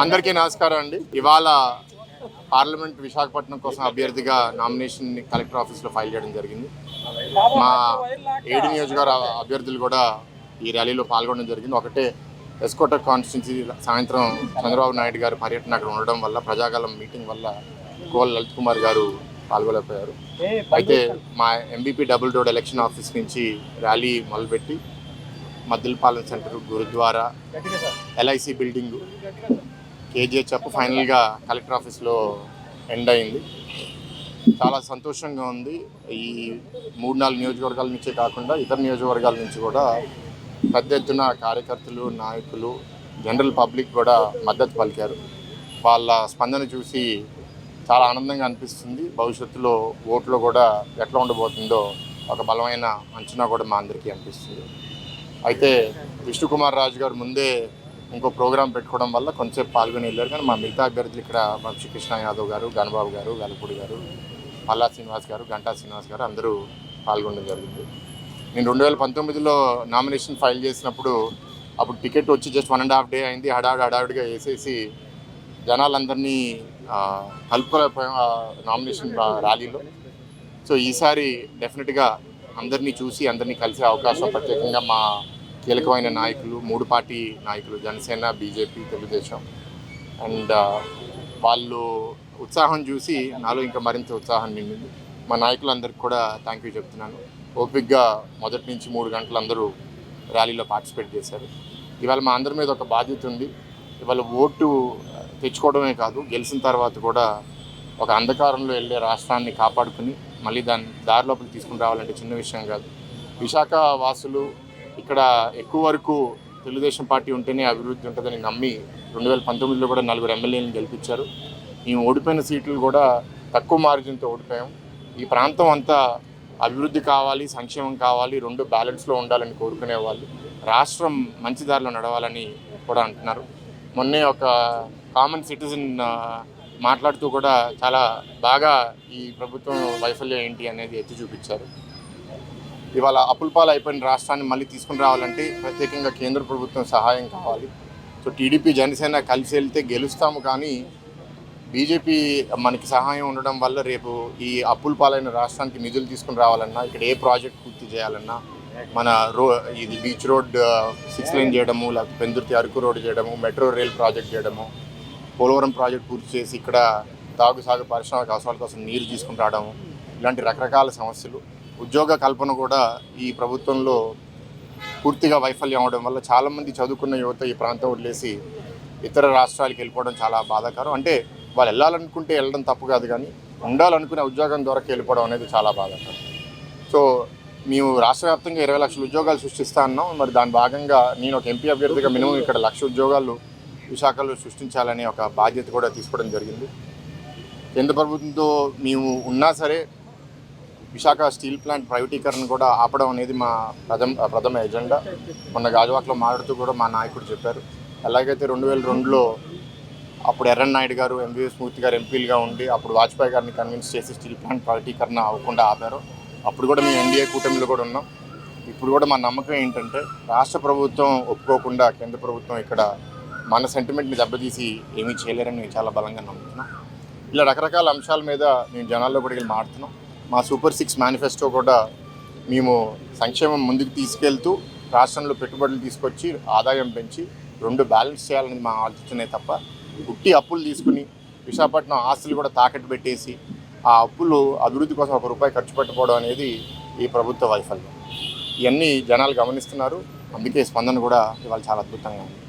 అందరికీ నమస్కారం అండి. ఇవాళ పార్లమెంట్ విశాఖపట్నం కోసం అభ్యర్థిగా నామినేషన్ కలెక్టర్ ఆఫీస్లో ఫైల్ చేయడం జరిగింది. మా 7 నియోజకవర్గ అభ్యర్థులు కూడా ఈ ర్యాలీలో పాల్గొనడం జరిగింది. ఒకటే ఎస్కోట కాన్స్టిట్యున్సీ సాయంత్రం చంద్రబాబు నాయుడు గారి పర్యటన అక్కడ ఉండడం వల్ల ప్రజాగలం మీటింగ్ వల్ల కోవల లలిత్ కుమార్ గారు పాల్గొలేకపోయారు. అయితే మా MBP double road election office నుంచి ర్యాలీ మొదలుపెట్టి Maddilapalem centre, Gurudwara, LIC building, KGH up ఫైనల్గా కలెక్టర్ ఆఫీస్లో ఎండ్ అయింది. చాలా సంతోషంగా ఉంది. ఈ 3-4 నియోజకవర్గాల నుంచే కాకుండా ఇతర నియోజకవర్గాల నుంచి కూడా పెద్ద ఎత్తున కార్యకర్తలు, నాయకులు, జనరల్ పబ్లిక్ కూడా మద్దతు పలికారు. వాళ్ళ స్పందన చూసి చాలా ఆనందంగా అనిపిస్తుంది. భవిష్యత్తులో ఓట్లో కూడా ఎట్లా ఉండబోతుందో ఒక బలమైన అంచనా కూడా మా అందరికీ అనిపిస్తుంది. అయితే విష్ణుకుమార్ రాజు గారు ముందే ఇంకో ప్రోగ్రాం పెట్టుకోవడం వల్ల కొంచెంసేపు పాల్గొని వెళ్ళారు. కానీ మా మిగతా అభ్యర్థులు ఇక్కడ వంశీకృష్ణ యాదవ్ గారు, గణబాబు గారు, వెలపూడి గారు, పల్లా శ్రీనివాస్ గారు, గంటా శ్రీనివాస్ గారు అందరూ పాల్గొనడం జరిగింది. నేను 2019లో నామినేషన్ ఫైల్ చేసినప్పుడు అప్పుడు టికెట్ వచ్చి జస్ట్ 1.5 డే అయింది. హడావిడిగా వేసేసి జనాలందరినీ కలుపుకోలేకపోయాం నామినేషన్ ర్యాలీలో. సో ఈసారి డెఫినెట్గా అందరినీ చూసి అందరినీ కలిసే అవకాశం, ప్రత్యేకంగా మా కీలకమైన నాయకులు, 3 పార్టీ నాయకులు, జనసేన, బీజేపీ, తెలుగుదేశం, అండ్ వాళ్ళు ఉత్సాహం చూసి నాలో ఇంకా మరింత ఉత్సాహం నిండింది. మా నాయకులందరికీ కూడా థ్యాంక్ యూ చెప్తున్నాను. ఓపిక్గా మొదటి నుంచి 3 గంటలు అందరూ ర్యాలీలో పార్టిసిపేట్ చేశారు. ఇవాళ మా అందరి మీద ఒక బాధ్యత ఉంది. ఇవాళ ఓటు తెచ్చుకోవడమే కాదు, గెలిచిన తర్వాత కూడా ఒక అంధకారంలో వెళ్ళే రాష్ట్రాన్ని కాపాడుకుని మళ్ళీ దాన్ని దారిలోపలికి తీసుకుని రావాలంటే చిన్న విషయం కాదు. విశాఖ వాసులు ఇక్కడ ఎక్కువ వరకు తెలుగుదేశం పార్టీ ఉంటేనే అభివృద్ధి ఉంటుందని నమ్మి 2019లో కూడా 4 ఎమ్మెల్యేలను గెలిపించారు. మేము ఓడిపోయిన సీట్లు కూడా తక్కువ మార్జిన్తో ఓడిపోయాం. ఈ ప్రాంతం అంతా అభివృద్ధి కావాలి, సంక్షేమం కావాలి, 2 బ్యాలెన్స్లో ఉండాలని కోరుకునేవాళ్ళు. రాష్ట్రం మంచి దారిలో నడవాలని కూడా అంటున్నారు. మొన్నే ఒక కామన్ సిటిజన్ మాట్లాడుతూ కూడా చాలా బాగా ఈ ప్రభుత్వం వైఫల్యం ఏంటి అనేది ఎత్తి చూపించారు. ఇవాళ అప్పులపాలు అయిపోయిన రాష్ట్రాన్ని మళ్ళీ తీసుకుని రావాలంటే ప్రత్యేకంగా కేంద్ర ప్రభుత్వం సహాయం కావాలి. సో టీడీపీ, జనసేన కలిసి వెళ్తే గెలుస్తాము, కానీ బీజేపీ మనకి సహాయం ఉండడం వల్ల రేపు ఈ అప్పులపాలైన రాష్ట్రానికి నిధులు తీసుకుని రావాలన్నా, ఇక్కడ ఏ ప్రాజెక్ట్ పూర్తి చేయాలన్నా, మన ఇది బీచ్ రోడ్ 6 లైన్ చేయడము, లేకపోతే పెందుర్తి అరకు రోడ్ చేయడము, మెట్రో రైల్ ప్రాజెక్ట్ చేయడము, పోలవరం ప్రాజెక్ట్ పూర్తి చేసి ఇక్కడ సాగు పరిశ్రమలకు అవసరాల కోసం నీరు తీసుకుని రావడము, ఇలాంటి రకరకాల సమస్యలు. ఉద్యోగ కల్పన కూడా ఈ ప్రభుత్వంలో పూర్తిగా వైఫల్యం అవడం వల్ల చాలామంది చదువుకున్న యువత ఈ ప్రాంతం వదిలేసి ఇతర రాష్ట్రాలకు వెళ్ళిపోవడం చాలా బాధాకరం. అంటే వాళ్ళు వెళ్ళాలనుకుంటే వెళ్ళడం తప్పు కాదు, కానీ ఉండాలనుకునే ఉద్యోగం ద్వారా వెళ్ళిపోవడం అనేది చాలా బాధాకరం. సో మేము రాష్ట్ర వ్యాప్తంగా 20 లక్షల ఉద్యోగాలు సృష్టిస్తా అన్నాం. మరి దాని భాగంగా నేను ఒక ఎంపీ అభ్యర్థిగా మినిమం ఇక్కడ 1,00,000 ఉద్యోగాలు విశాఖలో సృష్టించాలనే ఒక బాధ్యత కూడా తీసుకోవడం జరిగింది. కేంద్ర ప్రభుత్వంతో మేము ఉన్నా సరే విశాఖ స్టీల్ ప్లాంట్ ప్రైవేటీకరణ కూడా ఆపడం అనేది మా ప్రథమ ఎజెండా. మొన్న గాజువాకలో మాట్లాడుతూ కూడా మా నాయకుడు చెప్పారు. ఎలాగైతే 2002లో అప్పుడు ఎర్రన్నాయుడు గారు, ఎంవీఎస్ మూర్తి గారు ఎంపీలుగా ఉండి అప్పుడు వాజ్పేయి గారిని కన్విన్స్ చేసి స్టీల్ ప్లాంట్ ప్రైవేటీకరణ అవ్వకుండా ఆపారు. అప్పుడు కూడా మేము ఎన్డీఏ కూటమిలో కూడా ఉన్నాం. ఇప్పుడు కూడా మా నమ్మకం ఏంటంటే రాష్ట్ర ప్రభుత్వం ఒప్పుకోకుండా కేంద్ర ప్రభుత్వం ఇక్కడ మన సెంటిమెంట్ని దెబ్బతీసి ఏమీ చేయలేరని మేము చాలా బలంగా నమ్ముతున్నాం. ఇలా రకరకాల అంశాల మీద మేము జనాల్లో కూడా వెళ్ళి మాట్లాడుతున్నాం. మా సూపర్ 6 మేనిఫెస్టో కూడా మేము సంక్షేమం ముందుకు తీసుకెళ్తూ రాష్ట్రంలో పెట్టుబడులు తీసుకొచ్చి ఆదాయం పెంచి 2 బ్యాలెన్స్ చేయాలని మా ఆలోచనే తప్ప గుట్టి అప్పులు తీసుకుని విశాఖపట్నం ఆస్తులు కూడా తాకట్టు పెట్టేసి ఆ అప్పులు అభివృద్ధి కోసం 1 రూపాయి ఖర్చు పెట్టకపోవడం అనేది ఈ ప్రభుత్వ వైఫల్యం. ఇవన్నీ జనాలు గమనిస్తున్నారు. అందుకే స్పందన కూడా ఇవాళ చాలా అద్భుతంగా ఉంది.